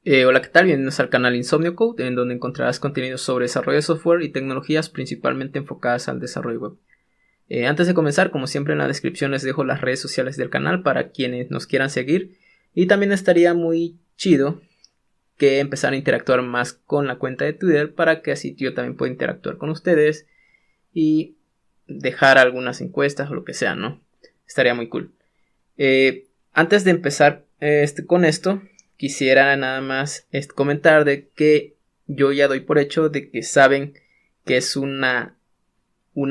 Hola, ¿qué tal? Bienvenidos al canal Insomnio Code, en donde encontrarás contenidos sobre desarrollo de software y tecnologías principalmente enfocadas al desarrollo web. Antes de comenzar, como siempre en la descripción les dejo las redes sociales del canal para quienes nos quieran seguir, y también estaría muy chido que empezar a interactuar más con la cuenta de Twitter para que así yo también pueda interactuar con ustedes y dejar algunas encuestas o lo que sea, ¿no? Estaría muy cool. Antes de empezar con esto, quisiera nada más comentar de que yo ya doy por hecho de que saben que es un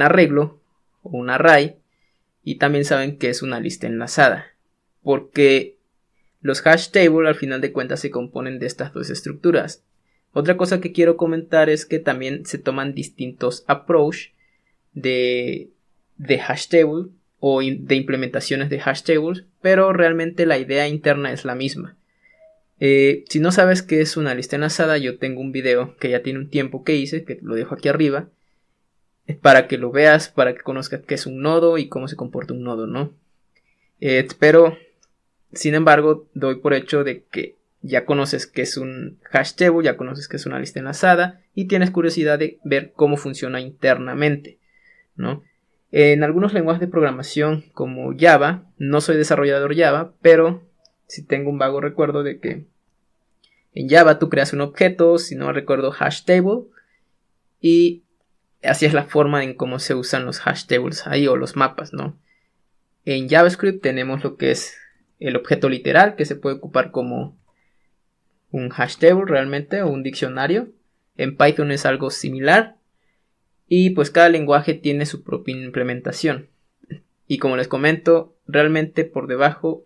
arreglo o un array, y también saben que es una lista enlazada, porque los hash table al final de cuentas se componen de estas dos estructuras. Otra cosa que quiero comentar es que también se toman distintos approach de hash table o de implementaciones de hash tables, pero realmente la idea interna es la misma. Si no sabes qué es una lista enlazada, yo tengo un video que ya tiene un tiempo que hice, que lo dejo aquí arriba, para que lo veas, para que conozcas qué es un nodo y cómo se comporta un nodo, ¿no? Pero, sin embargo, doy por hecho de que ya conoces qué es un hash table, ya conoces qué es una lista enlazada y tienes curiosidad de ver cómo funciona internamente, ¿no? En algunos lenguajes de programación como Java, no soy desarrollador Java, pero sí tengo un vago recuerdo de que en Java tú creas un objeto, si no recuerdo, hash table, y así es la forma en cómo se usan los hash tables ahí, o los mapas, ¿no? En JavaScript tenemos lo que es el objeto literal, que se puede ocupar como un hash table realmente, o un diccionario. En Python es algo similar, y pues cada lenguaje tiene su propia implementación. Y como les comento, realmente por debajo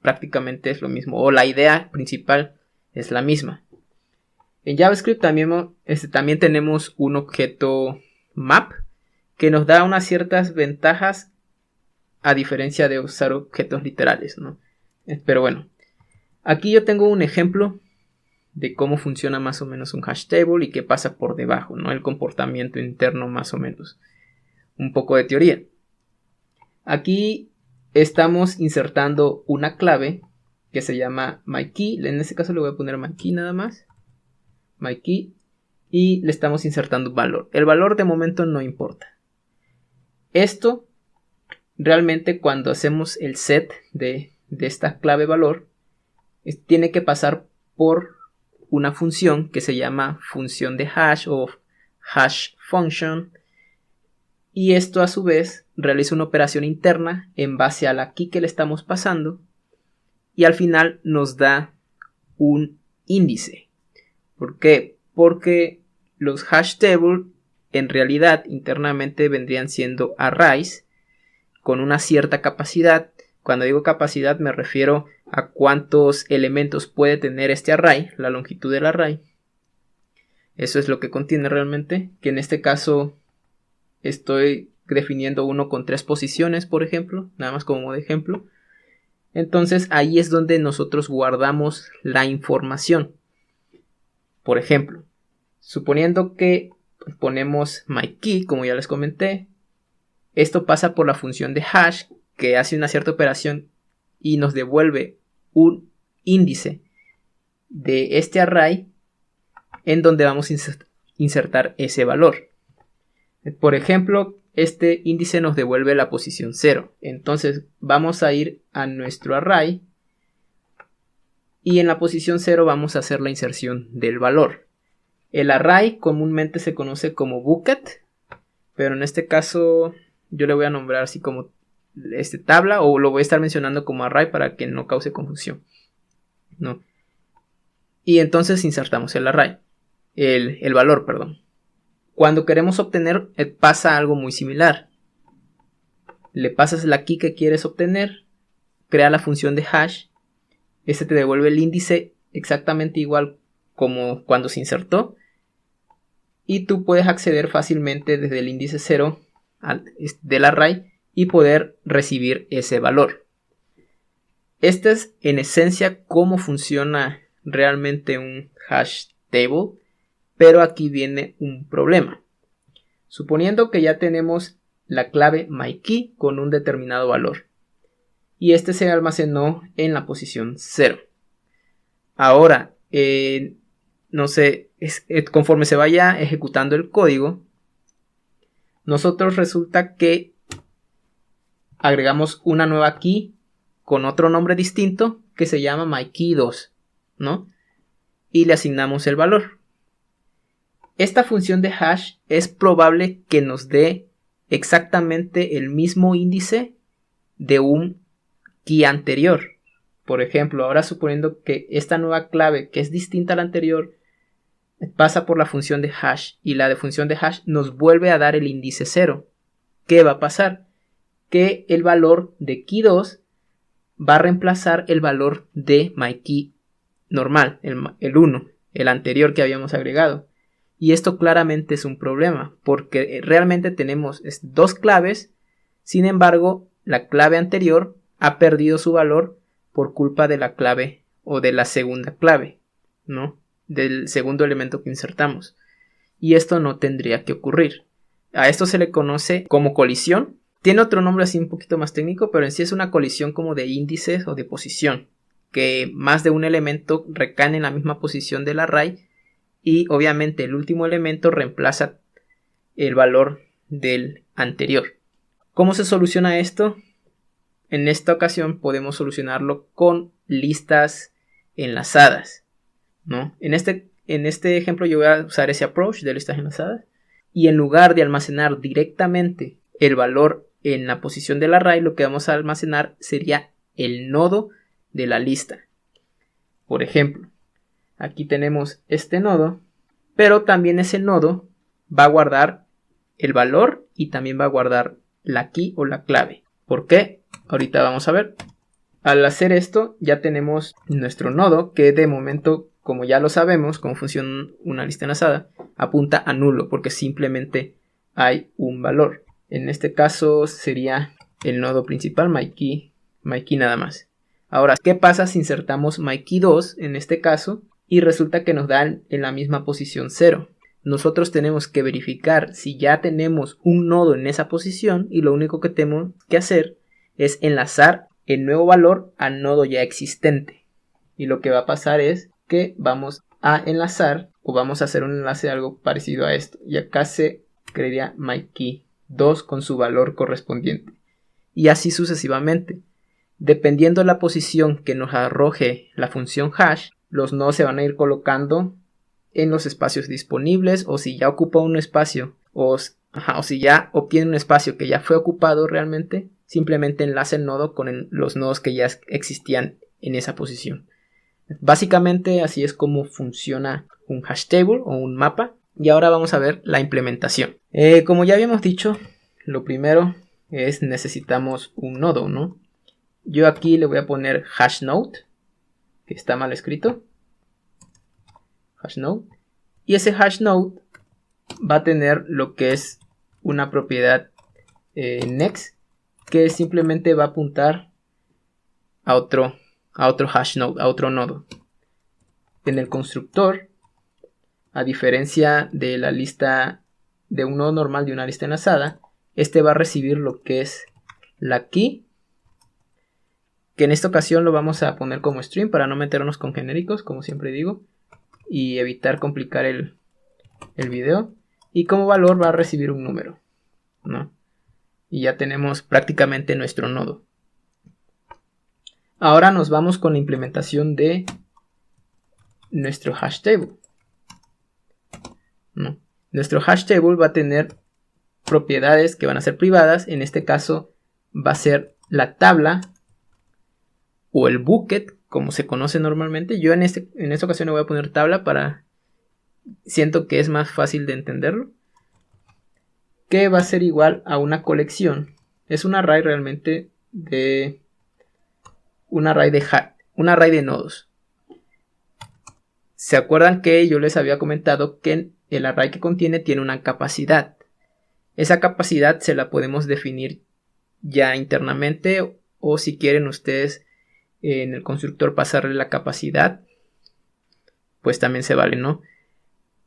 prácticamente es lo mismo, o la idea principal es la misma. En JavaScript también tenemos un objeto map que nos da unas ciertas ventajas a diferencia de usar objetos literales, ¿no? Pero bueno, aquí yo tengo un ejemplo de cómo funciona más o menos un hash table y qué pasa por debajo, ¿no? El comportamiento interno más o menos. Un poco de teoría. Aquí estamos insertando una clave que se llama myKey. En este caso le voy a poner myKey nada más. myKey. Y le estamos insertando un valor. El valor de momento no importa. Esto realmente cuando hacemos el set de esta clave valor, tiene que pasar por una función que se llama función de hash o hash function, y esto a su vez realiza una operación interna en base a la key que le estamos pasando y al final nos da un índice. ¿Por qué? Porque los hash table en realidad internamente vendrían siendo arrays con una cierta capacidad. Cuando digo capacidad me refiero a cuántos elementos puede tener este array, la longitud del array. Eso es lo que contiene realmente, que en este caso estoy definiendo uno con 3 posiciones, por ejemplo, nada más como de ejemplo. Entonces ahí es donde nosotros guardamos la información. Por ejemplo, suponiendo que ponemos myKey, como ya les comenté, esto pasa por la función de hash que hace una cierta operación y nos devuelve un índice de este array en donde vamos a insertar ese valor. Por ejemplo, este índice nos devuelve la posición 0. Entonces vamos a ir a nuestro array y en la posición 0 vamos a hacer la inserción del valor. El array comúnmente se conoce como bucket, pero en este caso yo le voy a nombrar así como tabla, o lo voy a estar mencionando como array para que no cause confusión, ¿no? Y entonces insertamos el array, el valor, perdón. Cuando queremos obtener, pasa algo muy similar. Le pasas la key que quieres obtener, crea la función de hash, este te devuelve el índice exactamente igual como cuando se insertó, y tú puedes acceder fácilmente desde el índice 0 del array y poder recibir ese valor. Este es en esencia cómo funciona realmente un hash table, pero aquí viene un problema. Suponiendo que ya tenemos la clave myKey con un determinado valor y este se almacenó en la posición 0. Ahora, no sé, conforme se vaya ejecutando el código, nosotros resulta que agregamos una nueva key con otro nombre distinto que se llama myKey2, ¿no? Y le asignamos el valor. Esta función de hash es probable que nos dé exactamente el mismo índice de un key anterior. Por ejemplo, ahora suponiendo que esta nueva clave, que es distinta a la anterior, pasa por la función de hash y la de función de hash nos vuelve a dar el índice 0. ¿Qué va a pasar? Que el valor de key2 va a reemplazar el valor de myKey normal, el 1, el anterior que habíamos agregado. Y esto claramente es un problema, porque realmente tenemos dos claves, sin embargo, la clave anterior ha perdido su valor por culpa de la clave o de la segunda clave, ¿no? Del segundo elemento que insertamos. Y esto no tendría que ocurrir. A esto se le conoce como colisión. Tiene otro nombre así un poquito más técnico, pero en sí es una colisión como de índices o de posición, que más de un elemento recae en la misma posición del array y obviamente el último elemento reemplaza el valor del anterior. ¿Cómo se soluciona esto? En esta ocasión podemos solucionarlo con listas enlazadas, ¿no? En este ejemplo yo voy a usar ese approach de listas enlazadas y en lugar de almacenar directamente el valor en la posición del array, lo que vamos a almacenar sería el nodo de la lista. Por ejemplo, aquí tenemos este nodo, pero también ese nodo va a guardar el valor y también va a guardar la key o la clave. ¿Por qué? Ahorita vamos a ver. Al hacer esto ya tenemos nuestro nodo que de momento, como ya lo sabemos, cómo funciona una lista enlazada, apunta a nulo porque simplemente hay un valor. En este caso sería el nodo principal, myKey nada más. Ahora, ¿qué pasa si insertamos myKey2 en este caso y resulta que nos dan en la misma posición 0? Nosotros tenemos que verificar si ya tenemos un nodo en esa posición y lo único que tenemos que hacer es enlazar el nuevo valor al nodo ya existente. Y lo que va a pasar es que vamos a enlazar o vamos a hacer un enlace algo parecido a esto. Y acá se crearía myKey2 con su valor correspondiente. Y así sucesivamente. Dependiendo de la posición que nos arroje la función hash, los nodos se van a ir colocando en los espacios disponibles, o si ya ocupa un espacio o si ya obtiene un espacio que ya fue ocupado realmente, simplemente enlace el nodo con los nodos que ya existían en esa posición. Básicamente así es como funciona un hash table o un mapa. Y ahora vamos a ver la implementación. Como ya habíamos dicho, lo primero es necesitamos un nodo, ¿no? Yo aquí le voy a poner hashnode, que está mal escrito. Hashnode. Y ese hashnode va a tener lo que es una propiedad next, que simplemente va a apuntar a otro hashnode, a otro nodo. En el constructor, a diferencia de la lista de un nodo normal de una lista enlazada, este va a recibir lo que es la key, que en esta ocasión lo vamos a poner como string para no meternos con genéricos, como siempre digo, y evitar complicar el video. Y como valor va a recibir un número, ¿no? Y ya tenemos prácticamente nuestro nodo. Ahora nos vamos con la implementación de nuestro hash table, ¿no? Nuestro hash table va a tener propiedades que van a ser privadas. En este caso va a ser la tabla o el bucket, como se conoce normalmente. Yo en esta ocasión le voy a poner tabla siento que es más fácil de entenderlo. Que va a ser igual a una colección. Es un array realmente de un array de nodos. ¿Se acuerdan que yo les había comentado que el array que contiene tiene una capacidad? Esa capacidad se la podemos definir ya internamente, o si quieren ustedes en el constructor pasarle la capacidad, pues también se vale, ¿no?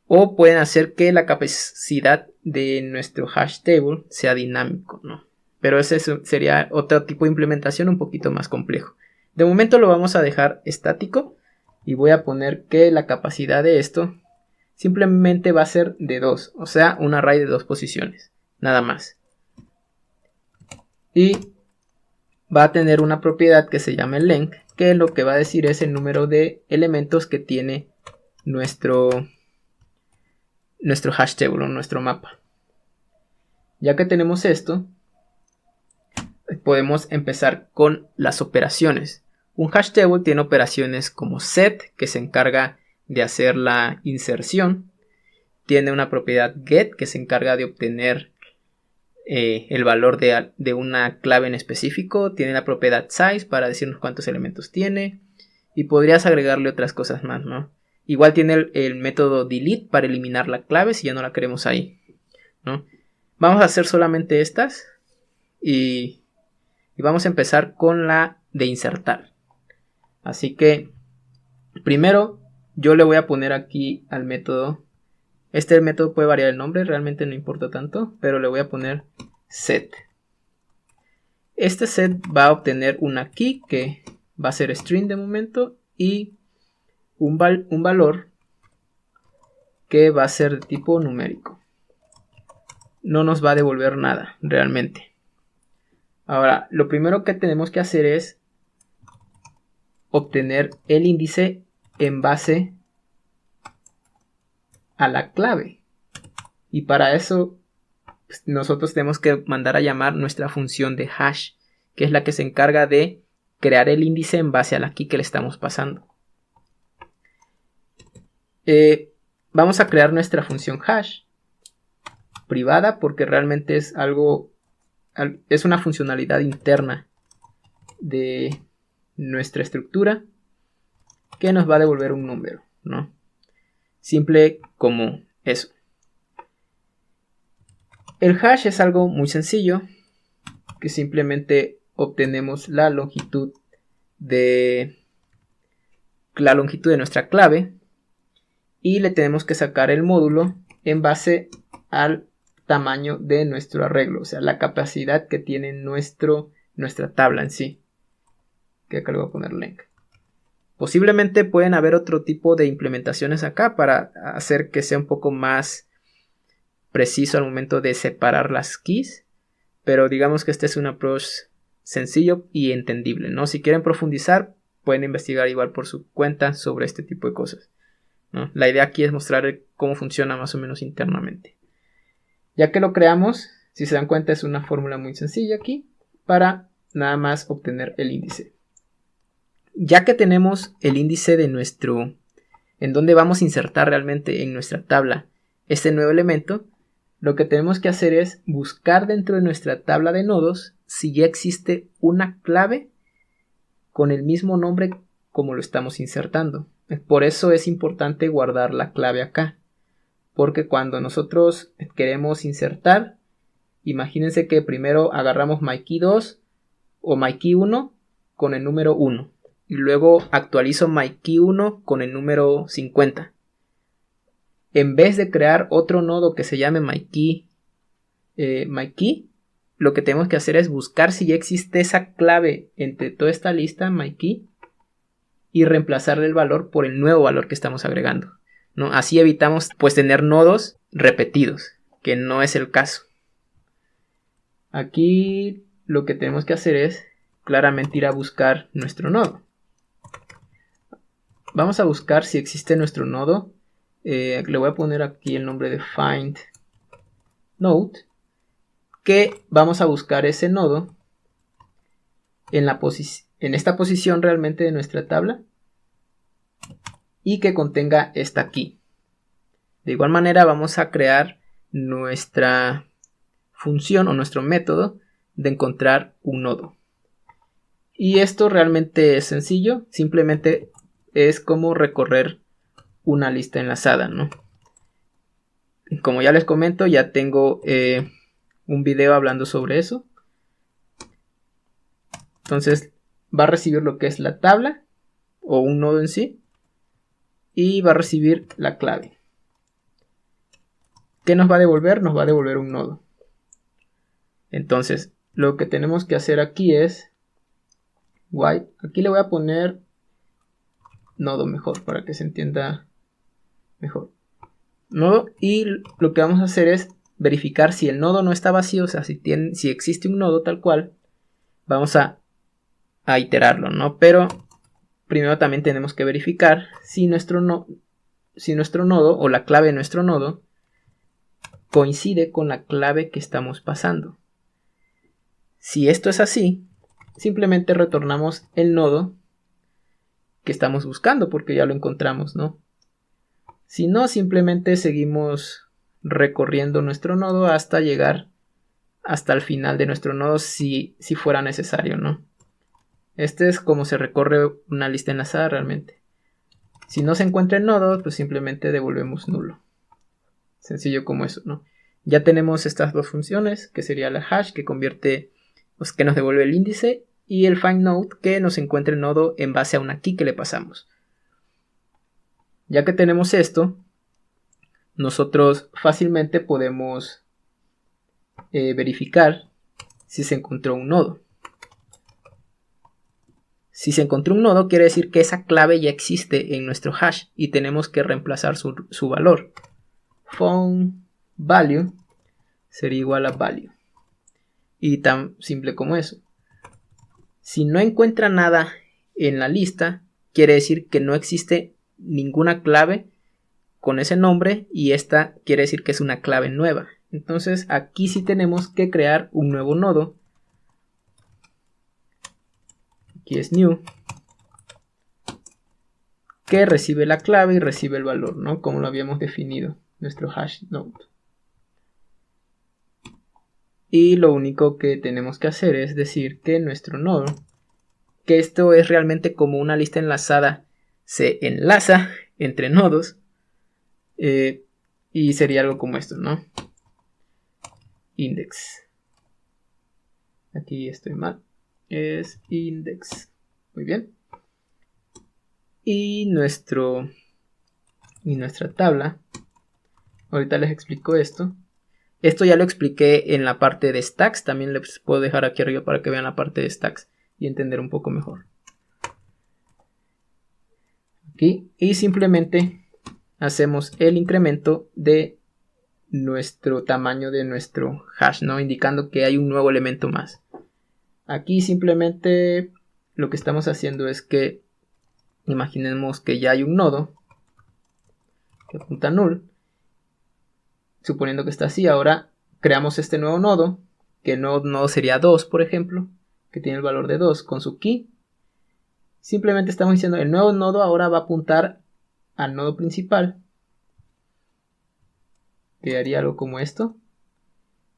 O pueden hacer que la capacidad de nuestro hash table sea dinámico, ¿no? Pero ese sería otro tipo de implementación un poquito más complejo. De momento lo vamos a dejar estático y voy a poner que la capacidad de esto simplemente va a ser de 2, o sea, un array de 2 posiciones, nada más. Y va a tener una propiedad que se llama el length, que lo que va a decir es el número de elementos que tiene nuestro hash table o nuestro mapa. Ya que tenemos esto, podemos empezar con las operaciones. Un hash table tiene operaciones como set, que se encarga de hacer la inserción. Tiene una propiedad get, que se encarga de obtener el valor de una clave en específico. Tiene la propiedad size para decirnos cuántos elementos tiene. Y podrías agregarle otras cosas más, ¿no? Igual tiene el método delete para eliminar la clave si ya no la queremos ahí, ¿no? Vamos a hacer solamente estas. Y vamos a empezar con la de insertar. Así que primero yo le voy a poner aquí al método. Este método puede variar el nombre, realmente no importa tanto, pero le voy a poner set. Este set va a obtener una key que va a ser string de momento y un valor que va a ser de tipo numérico. No nos va a devolver nada realmente. Ahora, lo primero que tenemos que hacer es obtener el índice en base a la clave. Y para eso pues, nosotros tenemos que mandar a llamar nuestra función de hash, que es la que se encarga de crear el índice en base a la key que le estamos pasando. Vamos a crear nuestra función hash privada porque realmente es es una funcionalidad interna de nuestra estructura que nos va a devolver un número, ¿no? Simple como eso. El hash es algo muy sencillo, que simplemente obtenemos la longitud de nuestra clave y le tenemos que sacar el módulo en base al tamaño de nuestro arreglo, o sea, la capacidad que tiene nuestra tabla en sí. Que acá le voy a poner length. Posiblemente pueden haber otro tipo de implementaciones acá para hacer que sea un poco más preciso al momento de separar las keys, pero digamos que este es un approach sencillo y entendible, ¿no? Si quieren profundizar, pueden investigar igual por su cuenta sobre este tipo de cosas, ¿no? La idea aquí es mostrar cómo funciona más o menos internamente. Ya que lo creamos, si se dan cuenta es una fórmula muy sencilla aquí para nada más obtener el índice. Ya que tenemos el índice de en donde vamos a insertar realmente en nuestra tabla este nuevo elemento, lo que tenemos que hacer es buscar dentro de nuestra tabla de nodos si ya existe una clave con el mismo nombre como lo estamos insertando. Por eso es importante guardar la clave acá, porque cuando nosotros queremos insertar, imagínense que primero agarramos MyKey2 o MyKey1 con el número 1 y luego actualizo MyKey1 con el número 50. En vez de crear otro nodo que se llame MyKey, lo que tenemos que hacer es buscar si ya existe esa clave entre toda esta lista MyKey y reemplazarle el valor por el nuevo valor que estamos agregando, ¿no? Así evitamos pues tener nodos repetidos, que no es el caso. Aquí lo que tenemos que hacer es claramente ir a buscar nuestro nodo. Vamos a buscar si existe nuestro nodo. Le voy a poner aquí el nombre de find node, que vamos a buscar ese nodo en esta posición realmente de nuestra tabla y que contenga esta key. De igual manera vamos a crear nuestra función o nuestro método de encontrar un nodo. Y esto realmente es sencillo, simplemente es como recorrer una lista enlazada, ¿no? Como ya les comento, ya tengo un video hablando sobre eso. Entonces va a recibir lo que es la tabla o un nodo en sí y va a recibir la clave. ¿Qué nos va a devolver? Nos va a devolver un nodo. Entonces lo que tenemos que hacer aquí es while. Aquí le voy a poner nodo mejor, para que se entienda mejor. Nodo, y lo que vamos a hacer es verificar si el nodo no está vacío, o sea, si existe un nodo tal cual, vamos a iterarlo, ¿no? Pero primero también tenemos que verificar si nuestro nodo o la clave de nuestro nodo coincide con la clave que estamos pasando. Si esto es así, simplemente retornamos el nodo que estamos buscando porque ya lo encontramos, ¿no? Si no, simplemente seguimos recorriendo nuestro nodo hasta llegar hasta el final de nuestro nodo si fuera necesario, ¿no? Este es como se recorre una lista enlazada realmente. Si no se encuentra el nodo, pues simplemente devolvemos nulo. Sencillo como eso, ¿no? Ya tenemos estas dos funciones, que sería la hash, que que nos devuelve el índice, y el findNode, que nos encuentra el nodo en base a una key que le pasamos. Ya que tenemos esto, nosotros fácilmente podemos verificar si se encontró un nodo. Si se encontró un nodo, quiere decir que esa clave ya existe en nuestro hash y tenemos que reemplazar su valor. Found value sería igual a value. Y tan simple como eso. Si no encuentra nada en la lista, quiere decir que no existe ninguna clave con ese nombre y esta quiere decir que es una clave nueva. Entonces aquí sí tenemos que crear un nuevo nodo. Aquí es new, que recibe la clave y recibe el valor, ¿no? Como lo habíamos definido, nuestro hash node. Y lo único que tenemos que hacer es decir que nuestro nodo, que esto es realmente como una lista enlazada, se enlaza entre nodos y sería algo como esto, ¿no? Index. Aquí estoy mal. Es index. Muy bien. Y nuestra tabla. Ahorita les explico esto. Esto ya lo expliqué en la parte de stacks. También les puedo dejar aquí arriba para que vean la parte de stacks y entender un poco mejor. Aquí. Y simplemente hacemos el incremento de nuestro tamaño de nuestro hash, ¿no? Indicando que hay un nuevo elemento más. Aquí simplemente lo que estamos haciendo es que imaginemos que ya hay un nodo que apunta a null. Suponiendo que está así, ahora creamos este nuevo nodo, que el nuevo nodo sería 2, por ejemplo, que tiene el valor de 2 con su key. Simplemente estamos diciendo el nuevo nodo ahora va a apuntar al nodo principal, que haría algo como esto.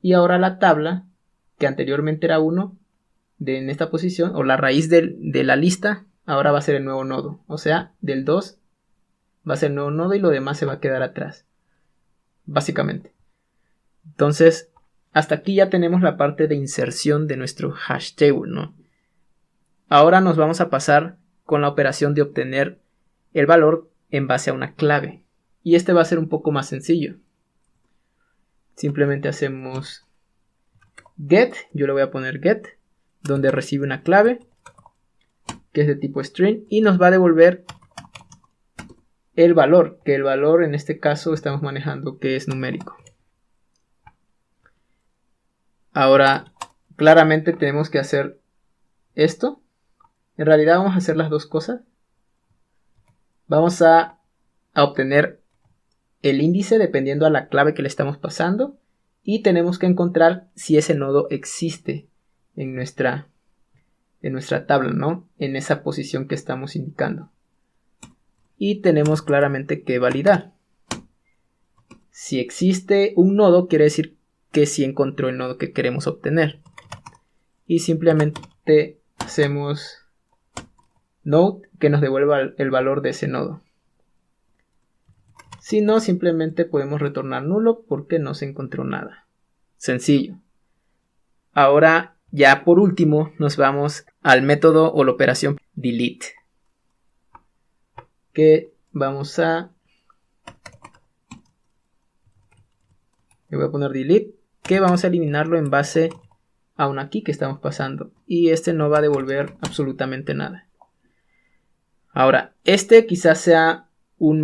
Y ahora la tabla, que anteriormente era 1, en esta posición, o la raíz de la lista, ahora va a ser el nuevo nodo. O sea, del 2 va a ser el nuevo nodo y lo demás se va a quedar atrás. Básicamente. Entonces, hasta aquí ya tenemos la parte de inserción de nuestro hash table, ¿no? Ahora nos vamos a pasar con la operación de obtener el valor en base a una clave. Y este va a ser un poco más sencillo. Simplemente hacemos get, yo le voy a poner get, donde recibe una clave, que es de tipo string, y nos va a devolver el valor, que el valor en este caso estamos manejando que es numérico. Ahora, claramente tenemos que hacer esto. En realidad vamos a hacer las dos cosas. Vamos a obtener el índice dependiendo a la clave que le estamos pasando. Y tenemos que encontrar si ese nodo existe en nuestra tabla, ¿no? En esa posición que estamos indicando. Y tenemos claramente que validar. Si existe un nodo, quiere decir que sí encontró el nodo que queremos obtener. Y simplemente hacemos node que nos devuelva el valor de ese nodo. Si no, simplemente podemos retornar nulo porque no se encontró nada. Sencillo. Ahora, ya por último, nos vamos al método o la operación delete. Que vamos a... Le voy a poner delete. Que vamos a eliminarlo en base a una key que estamos pasando. Y este no va a devolver absolutamente nada. Ahora, este quizás sea el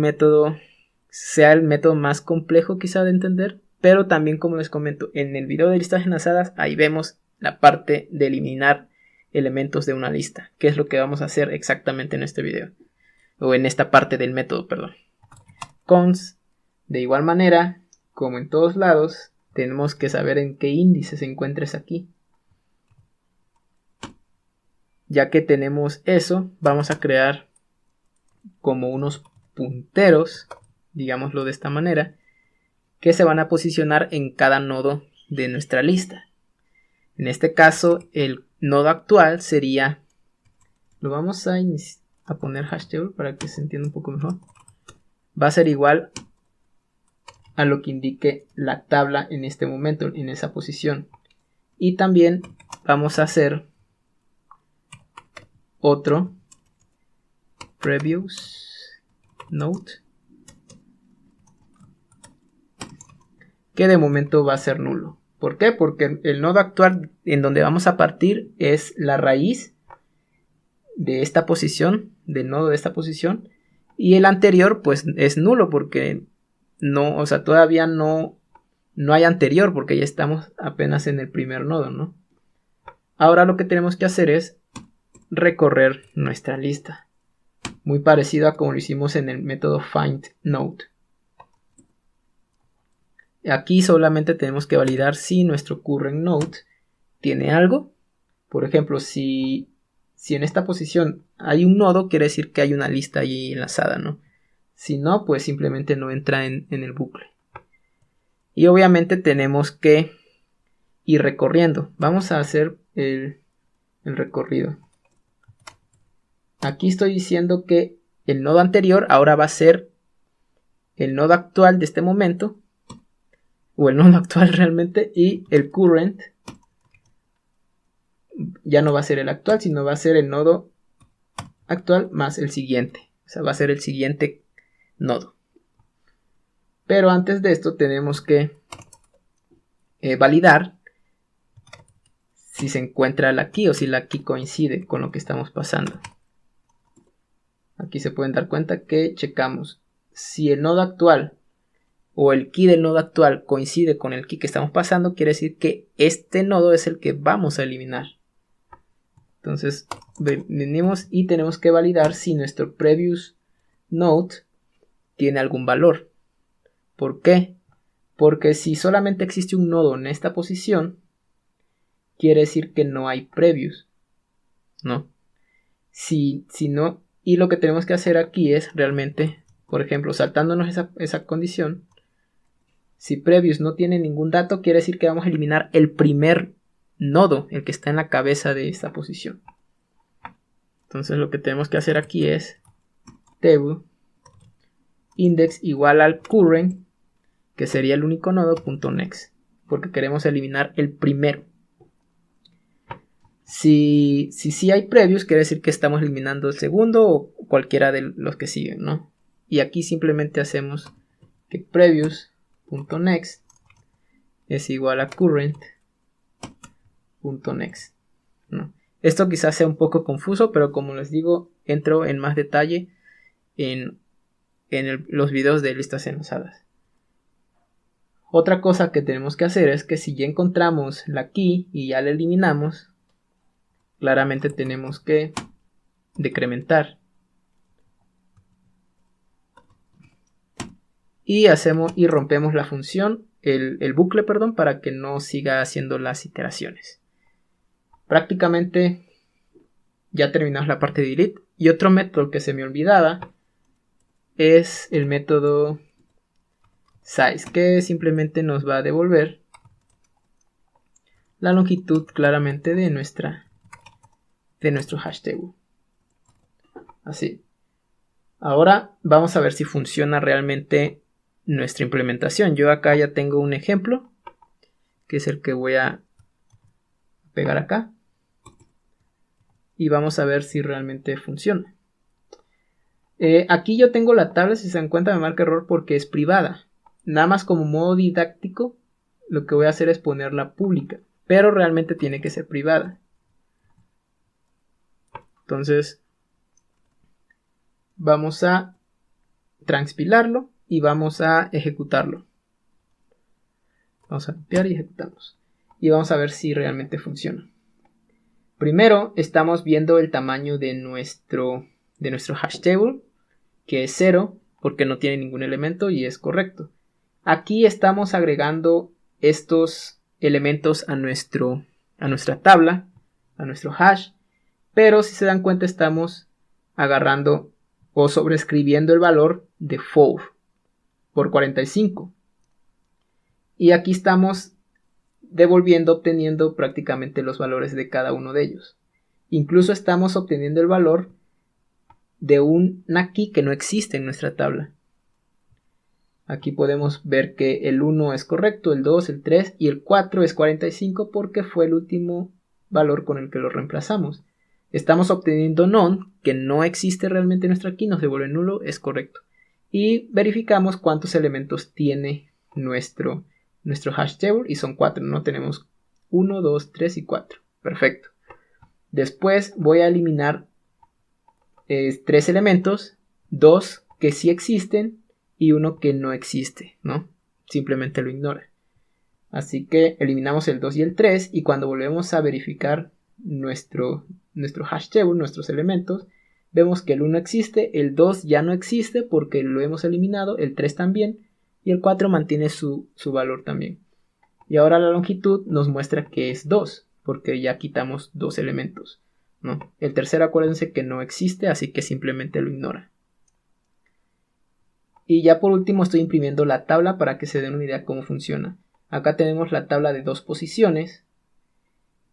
método más complejo quizá de entender, pero también, como les comento, en el video de listas enlazadas, ahí vemos la parte de eliminar elementos de una lista, que es lo que vamos a hacer exactamente en este video, o en esta parte del método, perdón. Cons, de igual manera, como en todos lados, tenemos que saber en qué índice se encuentra aquí. Ya que tenemos eso, vamos a crear como unos punteros, digámoslo de esta manera, que se van a posicionar en cada nodo de nuestra lista. En este caso, el nodo actual sería, lo vamos a poner hashtable para que se entienda un poco mejor. Va a ser igual a lo que indique la tabla en este momento, en esa posición. Y también vamos a hacer otro previous node, que de momento va a ser nulo. ¿Por qué? Porque el nodo actual en donde vamos a partir es la raíz de esta posición, del nodo de esta posición, y el anterior pues es nulo porque no, o sea, todavía no hay anterior porque ya estamos apenas en el primer nodo, ¿no? Ahora lo que tenemos que hacer es recorrer nuestra lista, muy parecido a como lo hicimos en el método findNode. Aquí solamente tenemos que validar si nuestro currentNode tiene algo. Por ejemplo, si en esta posición hay un nodo, quiere decir que hay una lista ahí enlazada, ¿no? Si no, pues simplemente no entra en el bucle. Y obviamente tenemos que ir recorriendo. Vamos a hacer el recorrido. Aquí estoy diciendo que el nodo anterior ahora va a ser el nodo actual de este momento, o el nodo actual realmente, y el current ya no va a ser el actual, sino va a ser el nodo actual más el siguiente. O sea, va a ser el siguiente nodo. Pero antes de esto tenemos que validar si se encuentra la key o si la key coincide con lo que estamos pasando. Aquí se pueden dar cuenta que checamos si el nodo actual o el key del nodo actual coincide con el key que estamos pasando, quiere decir que este nodo es el que vamos a eliminar. Entonces venimos y tenemos que validar si nuestro previous node tiene algún valor. ¿Por qué? Porque si solamente existe un nodo en esta posición, quiere decir que no hay previous, ¿no? Si no, y lo que tenemos que hacer aquí es realmente, por ejemplo, saltándonos esa condición, si previous no tiene ningún dato, quiere decir que vamos a eliminar el primer nodo, el que está en la cabeza de esta posición. Entonces lo que tenemos que hacer aquí es table index igual al current, que sería el único nodo, .next, porque queremos eliminar el primero. Si hay previous, quiere decir que estamos eliminando el segundo o cualquiera de los que siguen, ¿no? Y aquí simplemente hacemos que previous.next es igual a current.next, ¿no? Esto quizás sea un poco confuso, pero como les digo, entro en más detalle en los videos de listas enlazadas. Otra cosa que tenemos que hacer es que si ya encontramos la key y ya la eliminamos, claramente tenemos que decrementar y rompemos la función, el bucle, perdón, para que no siga haciendo las iteraciones. Prácticamente ya terminamos la parte de delete. Y otro método que se me olvidaba es el método size, que simplemente nos va a devolver la longitud claramente de nuestro hash table. Así. Ahora vamos a ver si funciona realmente nuestra implementación. Yo acá ya tengo un ejemplo, que es el que voy a pegar acá. Y vamos a ver si realmente funciona. Aquí yo tengo la tabla, si se dan cuenta me marca error porque es privada. Nada más como modo didáctico, lo que voy a hacer es ponerla pública, pero realmente tiene que ser privada. Entonces, Vamos a transpilarlo y vamos a ejecutarlo. Vamos a copiar y ejecutamos. Y vamos a ver si realmente funciona. Primero estamos viendo el tamaño de nuestro hash table, que es 0 porque no tiene ningún elemento y es correcto. Aquí estamos agregando estos elementos a nuestra tabla, a nuestro hash, pero si se dan cuenta estamos agarrando o sobreescribiendo el valor de 4 por 45. Y aquí estamos obteniendo prácticamente los valores de cada uno de ellos. Incluso estamos obteniendo el valor de una key que no existe en nuestra tabla. Aquí podemos ver que el 1 es correcto, el 2, el 3 y el 4 es 45 porque fue el último valor con el que lo reemplazamos. Estamos obteniendo none, que no existe realmente en nuestra key, nos devuelve nulo, es correcto. Y verificamos cuántos elementos tiene nuestro hash table y son 4, no tenemos 1, 2, 3 y 4. Perfecto. Después voy a eliminar 3 elementos, 2 que sí existen y uno que no existe, ¿no? Simplemente lo ignora. Así que eliminamos el 2 y el 3 y cuando volvemos a verificar nuestro hash table, nuestros elementos, vemos que el 1 existe, el 2 ya no existe porque lo hemos eliminado, el 3 también y el 4 mantiene su valor también. Y ahora la longitud nos muestra que es 2 porque ya quitamos 2 elementos, ¿no? El tercero acuérdense que no existe, así que simplemente lo ignora. Y ya por último estoy imprimiendo la tabla para que se den una idea de cómo funciona. Acá tenemos la tabla de 2 posiciones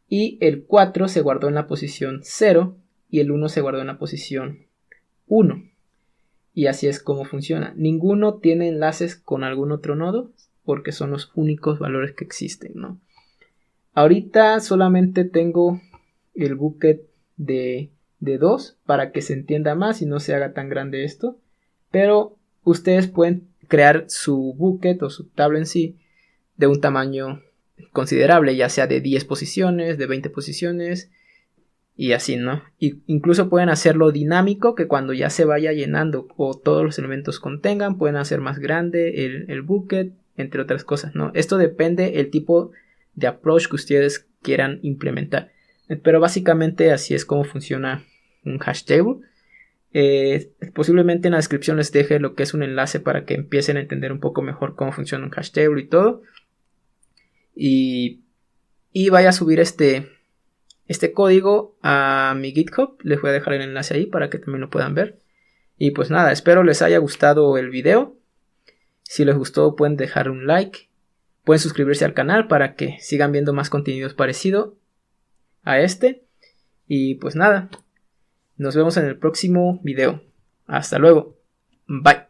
y el 4 se guardó en la posición 0 y el 1 se guardó en la posición 1. Y así es como funciona. Ninguno tiene enlaces con algún otro nodo porque son los únicos valores que existen, ¿no? Ahorita solamente tengo el bucket de 2 para que se entienda más y no se haga tan grande esto. Pero ustedes pueden crear su bucket o su tabla en sí de un tamaño considerable, ya sea de 10 posiciones, de 20 posiciones y así, ¿no? Y incluso pueden hacerlo dinámico, que cuando ya se vaya llenando o todos los elementos contengan, pueden hacer más grande el bucket, entre otras cosas, ¿no? Esto depende el tipo de approach que ustedes quieran implementar. Pero básicamente así es como funciona un hash table. Posiblemente en la descripción les deje lo que es un enlace para que empiecen a entender un poco mejor cómo funciona un hash table y todo. Y vaya a subir este código a mi GitHub. Les voy a dejar el enlace ahí para que también lo puedan ver. Y pues nada, espero les haya gustado el video. Si les gustó pueden dejar un like. Pueden suscribirse al canal para que sigan viendo más contenidos parecidos a este. Y pues nada, nos vemos en el próximo video. Hasta luego. Bye.